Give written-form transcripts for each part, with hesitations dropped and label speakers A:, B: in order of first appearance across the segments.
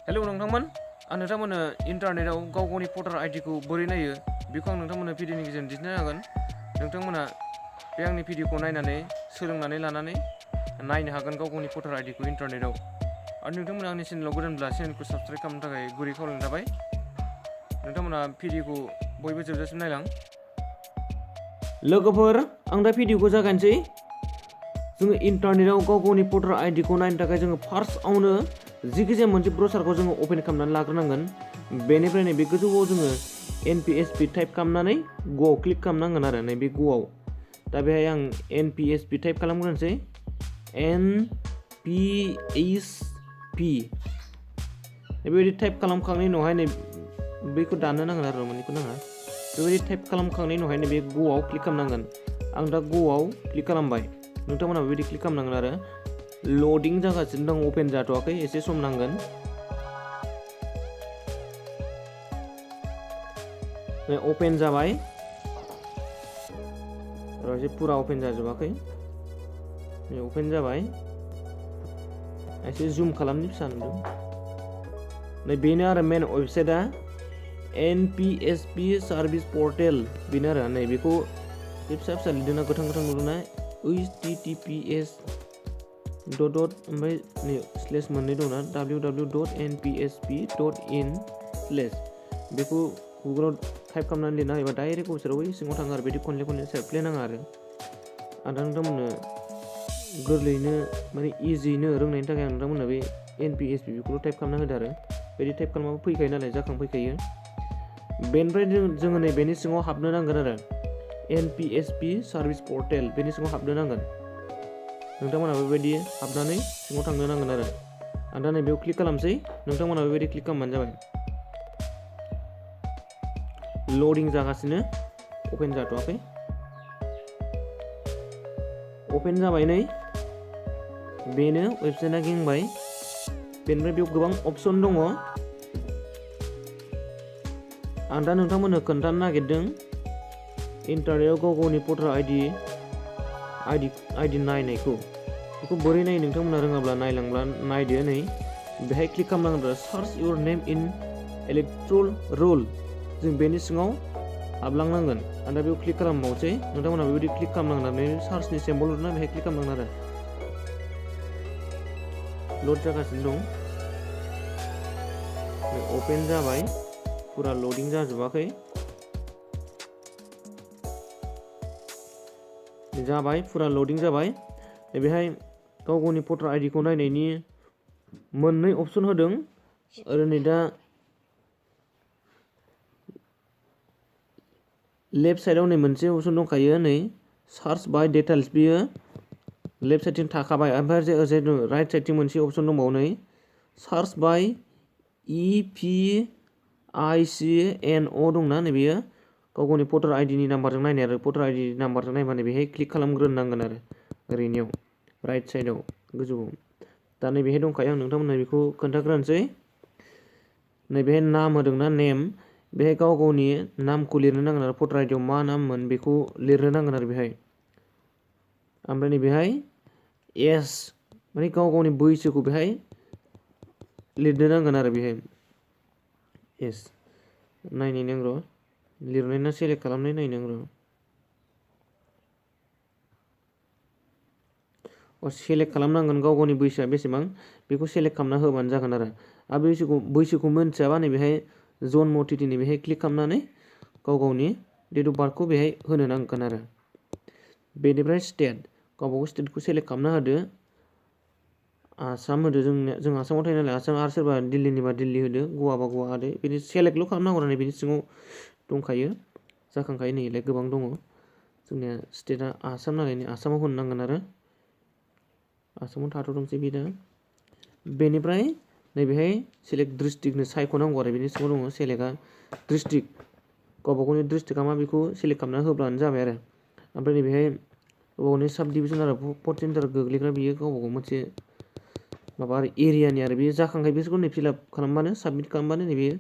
A: Hello नोंथांमोन नोंथांमोननो इन्टारनेटआव गाव गावनि भटार आइडिखौ बोरै नायो बेखौ आं नोंथांमोननो भिडिअनि गेजेरजों दिन्थिनो हागोन। नोंथांमोना बे आंनि भिडिअखौ नायनानै सोलोंनानै लानानै नायनो हागोन गाव गावनि भटार आइडिखौ इन्टारनेटआव। आरो नोंथांमोना आंनि चेनेलाव गोदानब्ला चेनेलखौ साबसक्राइब खालामनो थाखाय गुरै खावलायनाय थाबाय। नोंथांमोना भिडिअखौ बयबो जोबजासिम नायलां। लोगोफोर आं दा भिडिअखौ जागायनोसै। जोङो इन्टारनेटआव गाव गावनि भटार आइडिखौ नायनो थाखाय जोङो फार्स्टआवनो जिखिजाया मोनसे ब्राउजारखौ जोङो अपेन खालामनानै लाग्रोनांगोन। बेनिफ्राय नैबे गोजौआव जोङो NPSP टाइप खालामनानै ग'आव क्लिक खालामनांगोन आरो नैबे ग'आव। दा बेहाय आं NPSP टाइप खालामग्रोनोसै। NPSP बेबायदि टाइप खालामखांनायनि उनावहाय नै बैखौ दाननो नांगोन आरो मोननैखौ नाङा। बेबायदि टाइप खालामखांनायनि उनावहाय नैबे ग'आव क्लिक खालामनांगोन। आं दा ग'आव क्लिक खालामबाय। नोंथांमोना बेबायदि क्लिक खालामनांगोन आरो लडिं जागासिनो दं, अपेन जाथ'वाखै, एसे सम नांगोन। अपेन जाबाय, एसे फुरा अपेन जाजोबाखै। अपेन जाबाय, एसे जुम खालामनि, फिसा नुदों। नै बेनो आरो मेन वेबसाइटआ NPSP सार्भिस पर्टेल बेनो आरो नै बेखौ फिसा फिसा लिरदोंना गोथां गोथां नुदोंना https ओमफ्राय नै स्लेश मोननै दंना www.npsp.in/ बेखौ गुगोलाव टाइप खालामनानै लिरना होयोबा डाइरेक्ट वेबसाइटआव बै सिङाव थाङो आरो बिदि खनले खनले सेरफ्लेनाङा आरो आं दा नोंथांमोननो गोरलैयैनो माने इजियैनो रोंनायनि थाखाय आं नोंथांमोननो बे NPSP बेखौल' टाइप खालामना होदो आरो बिदि टाइप खालामबाबो फैखायो नालाय जाखांफैखायो। बेनिफ्राय जोङो नै बेनि सिङाव हाबनो नांगोन आरो NPSP सार्भिस पर्टेल बेनि सिङाव हाबनो नांगोन। नोंथांमोना बेबायदि हाबनानै सिङाव थांनो नांगोन आरो आं दा नैबेयाव क्लिक खालामसै। नोंथांमोना बेबायदि क्लिक खालामबानो जाबाय। लडिं जागासिनो, अपेन जाथ'वाखै। अपेन जाबाय नै बेनो वेबसाइटआ गिंबाय। बेनिफ्राय बेयाव गोबां अपसन दङ। आं दा नोंथांमोननो खोन्थानो नागिरदों इन्टारनेटआव गाव गावनि भटार आइडि नायनायखौ बेखौ बोरै नायो। नोंथांमोना रोङाब्ला नायदो। नै बेहाय क्लिक खालामनांगोन सार्च इउर नेम इन इलेक्ट'रेल रल। जों बेनि सिङाव हाबलांनांगोन। आं दा बेयाव क्लिक खालामबावसै। नोंथांमोना बेबायदि क्लिक खालामनांगोन आरो सार्चनि सिम्बल हरना बेहाय क्लिक खालामनांगोन आरो लड जागासिनो दं। अपेन जाबाय, फुरा लडिं जाजोबाखै। जाबाय, फुरा लडिं जाबाय। बेहाय गाव गावनि भटार आइडिखौ नायनायनि मोननै अपसन होदों। ओरै नै दा लेफ्ट साइडआव नै मोनसे अपसन दंखायो, नै सार्च बाय डिटेल्स, बियो लेफ्ट साइडथिं थाखाबाय। ओमफ्राय ओरैजाय राइट साइडथिं मोनसे अपसन दंबावो, नै सार्च बाय EPICNO दंना नै बेयो गाव गावनि भटार आइडिनि नाम्बारजों नायनाय आरो भटार आइडि नाम्बारजों नायबानो बेहाय क्लिक खालामग्रोनांगोन आरो ओरैनियाव राइट साइडआव गोजौआव। दा नैबेहाय दंखायो, आं नोंथांमोननो बेखौ खोन्थाग्रोनोसै। नैबेहाय नाम होदोंना नेम, बेहाय गाव गावनि नामखौ लिरनो नांगोन आरो भटार आइडियाव मा नाममोन बेखौ लिरनो नांगोन आरो बेहाय। ओमफ्राय नैबेहाय एज माने गाव गावनि बैसोखौ बेहाय लिरनो नांगोन आरो बेहाय एज नायनाय नांगौ लिरनाय ना सेलेक्ट खालामनाय नायनाय नांगौ। सेलेक्ट खालामनांगोन गाव गावनि बैसोआ बेसेबां बेखौ सेलेक्ट खालामना होबानो जागोन आरो बैसोखौ मोनथियाबा नैबेहाय जन्म तिथिनि बेहाय क्लिक खालामनानै गाव गावनि डेट अफ बार्थखौ बेहाय होनो नांगोन आरो बेनिफ्राय स्टेट गावबागाव स्टेटखौ सेलेक्ट खालामना होदो। आसाम होदो, जों आसामाव थायो नालाय आसाम, आरो सोरबा दिल्लीनिबा दिल्ली होदो, गवाबा गवा होदो। बिदि सेलेक्टल' खालामनांगौ आरो बिनि सिङाव दंखायो, जाखांखायो नैलाय गोबां दङ। जोंनिया स्टेटआ आसाम नालाय आसामाव होनो नांगोन आरो आसामाव थाथ'दोंसै बे दा। बेनिफ्राय नैबेहाय सेलेक्ट डिस्ट्रिक्टनो सायख'नांगौ आरो बेनि सिङाव दङ सेलेक्टआ डिस्ट्रिक्ट, गावबा गावनि डिस्ट्रिक्टआ मा बेखौ सेलेक्ट खालामना होब्लानो जाबाय आरो ओमफ्राय नैबेहाय गावबा गावनि साब डिभिजन आरो फर्थ सेन्टार गोग्लैग्रा बियो गावबा गाव मोनसे माबा आरो एरियानि आरो बेयो जाखांखायो। बिसोरखौ नै फिलआप खालामबानो साबमिट खालामबानो नै बेयो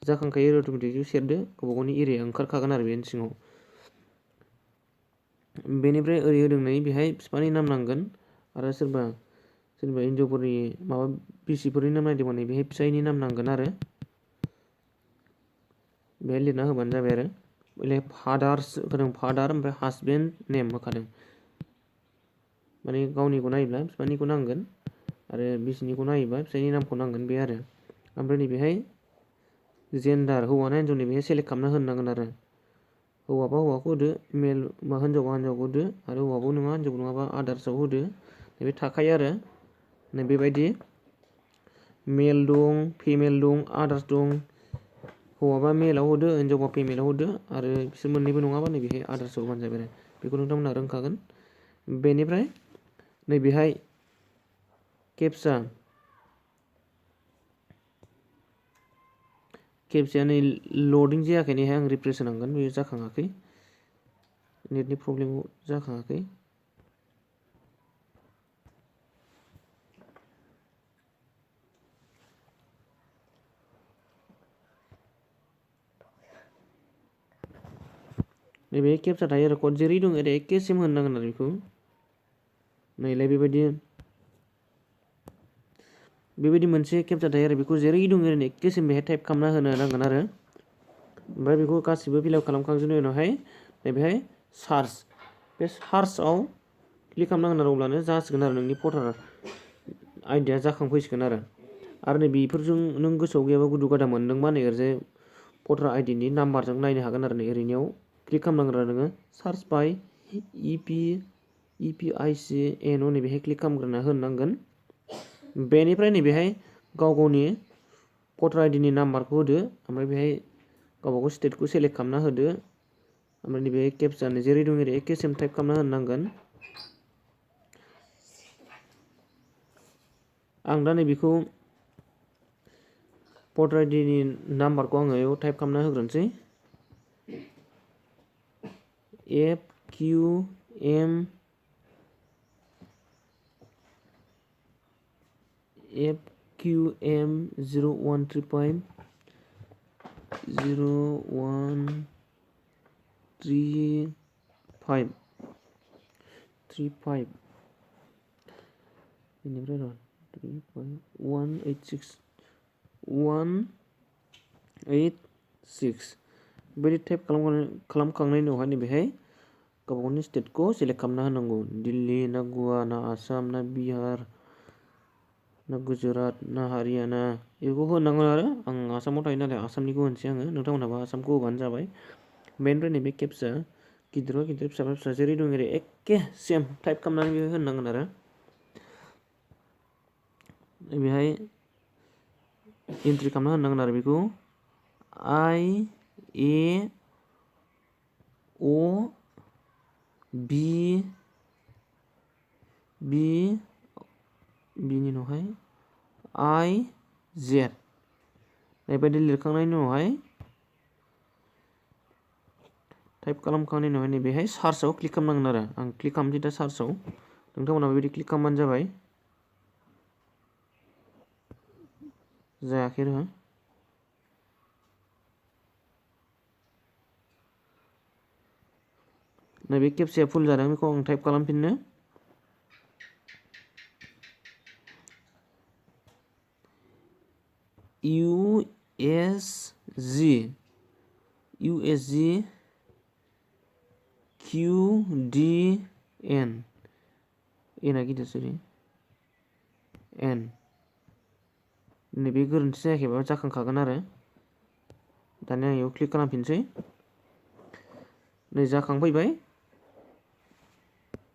A: जाखांखायो। अट'मेटिकलि सेरदो, गावबा गावनि एरिया ओंखारखागोन आरो बेनि सिङाव। बेनिफ्राय ओरै होदों नै बेहाय बिफानि नाम नांगोन आरो सोरबा जेनेबा हिन्जावफोरनि माबा बिसिफोरनि नाम नायदोंमोन बेहाय फिसायनि नाम नांगोन आरो बेहाय लिरना होबानो जाबाय आरो बेलाय फादार्स होदों फादार ओमफ्राय हासबेन्ड नेम होखादों माने गावनिखौ नायोब्ला बिफानिखौ नांगोन आरो बिसिनिखौ नायोबा फिसायनि नामखौ नांगोन बे आरो ओमफ्राय नैबेहाय जेन्डार हौवा ना हिन्जावनि बेहाय सेलेक्ट खालामना होनांगोन आरो हौवाबा हौवाखौ होदो मेल हिन्जावबा हिन्जावखौ होदो आरो हौवाबो नङा हिन्जावबो नङाबा आदार्सआव होदो नैबे थाखायो आरो नै बेबायदि मेल दं फिमेल दं आदार्स दं हौवाबा मेलाव होदो हिन्जावबा फिमेलाव होदो आरो बिसोर मोननैबो नङाबा नैबेहाय आदार्सआव होबानो जाबाय आरो बेखौ नोंथांमोनहा रोंखागोन बेनिफ्राय नैबेहाय केपचाया नै लडिं जायाखै नैहाय आं रिफ्रेस होनांगोन बेयो जाखाङाखै नेटनि प्रब्लेमाव जाखाङाखै नैबे केपचा थायो आरो कड जेरै दं ओरै एखे सेम होननांगोन आरो बेखौ नैलाय बेबायदि मोनसे केपचा थायो आरो बेखौ जेरै दं ओरैनो एखे सेम बेहाय टाइप खालामना होनो नांगोन आरो ओमफ्राय बेखौ गासिबो फिलआप खालामखांजोबनायनि उनावहाय नैबेहाय सार्च बे सार्चआव क्लिक खालामनांगोन आरो अब्लानो जासिगोन आरो नोंनि भटार आइडिया जाखांफैसिगोन आरो नै बेफोरजों नों गोसोआव गैयाबा गुदु गादा मोनदोंबा नै ओरैजाय भटार आइडिनि नाम्बारजों नायनो हागोन आरो नै ओरैनियाव क्लिक खालामनांगोन आरो नोङो सार्च बाय EPICN नैबेहाय क्लिक खालामग्रोना होनांगोन बेनिफ्राय नैबेहाय गाव गावनि भटार आइडिनि नाम्बारखौ होदो ओमफ्राय बेहाय गावबागाव स्टेटखौ सेलेक्ट खालामना होदो ओमफ्राय नैबेहाय केपचानि जेरै दं ओरै एखे सेम टाइप खालामना होनांगोन आं दा नैबेखौ भटार आइडिनि नाम्बारखौ आङो बेयाव टाइप खालामना होग्रोनोसै FQM 0135 बेनिफ्राय 186 बेबायदि टाइप खालामखांनायनि उनावहाय नैबेहाय गावबागावनि स्टेटखौ सेलेक्ट खालामना होनांगौ दिल्ली ना गवा ना आसाम ना बिहार ना गुजरात ना हारियाना बेखौ होनांगोन आरो आं आसामाव थायो नालाय आसामनिखौ होनोसै आङो नोंथांमोनहाबो आसामखौ होबानो जाबाय बेनिफ्राय नैबे केपचा गिदिराव गिदिर फिसाफ्रा फिसा जेरै दं ओरै एखे सेम टाइप खालामनानै होनांगोन आरो बेहाय एन्ट्रि खालामना होनांगोन आरो बेखौ IAOB बिनि उनावहाय IZ बेबायदि लिरखांनायनि उनावहाय टाइप खालामखांनायनि उनावहाय नैबेहाय सार्चआव क्लिक खालामनांगोन आरो आं क्लिक खालामसै दा सार्चआव नोंथांमोना बेबायदि क्लिक खालामबानो जाबाय जायाखै आरो नैबे केपचाया फुल जादों बेखौ आं टाइप खालामफिननो USG QDN एना गिदिर सरि N नैबे गोरोन्थि जायाखैबा जाखांखागोन आरो दानिया आं बेयाव क्लिक खालामफिनसै नै जाखांफैबाय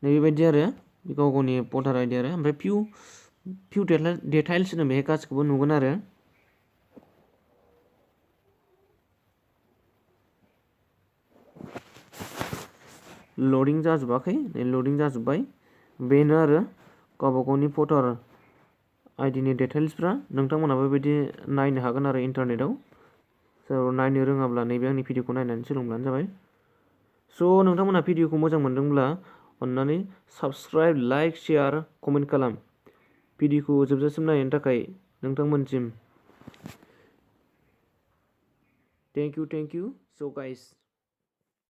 A: नैबेबायदि आरो गाव गावनि भटार आइडि आरो ओमफ्राय फिउ डिटेइल्स होनो बेहाय गासिखौबो नुगोन आरो लडिं जाजोबाखै लडिं जाजोब्बाय बेनो आरो गावबा गावनि भटार आइडिनि डिटेइल्सफ्रा नोंथांमोनहाबो बेबायदि नायनो हागोन आरो इन्टारनेटआव सोरबा नायनो रोङाब्ला नैबे आंनि भिडिअखौ नायनानै सोलोंब्लानो जाबाय स' नोंथांमोनहा भिडिअखौ मोजां मोनदोंब्ला अन्नानै साबस्क्राइब लाइक शेयार कमेन्ट खालाम भिडिअखौ जोबजासिम नायनायनि थाखाय नोंथांमोनसिम थेंक इउ स' गाइस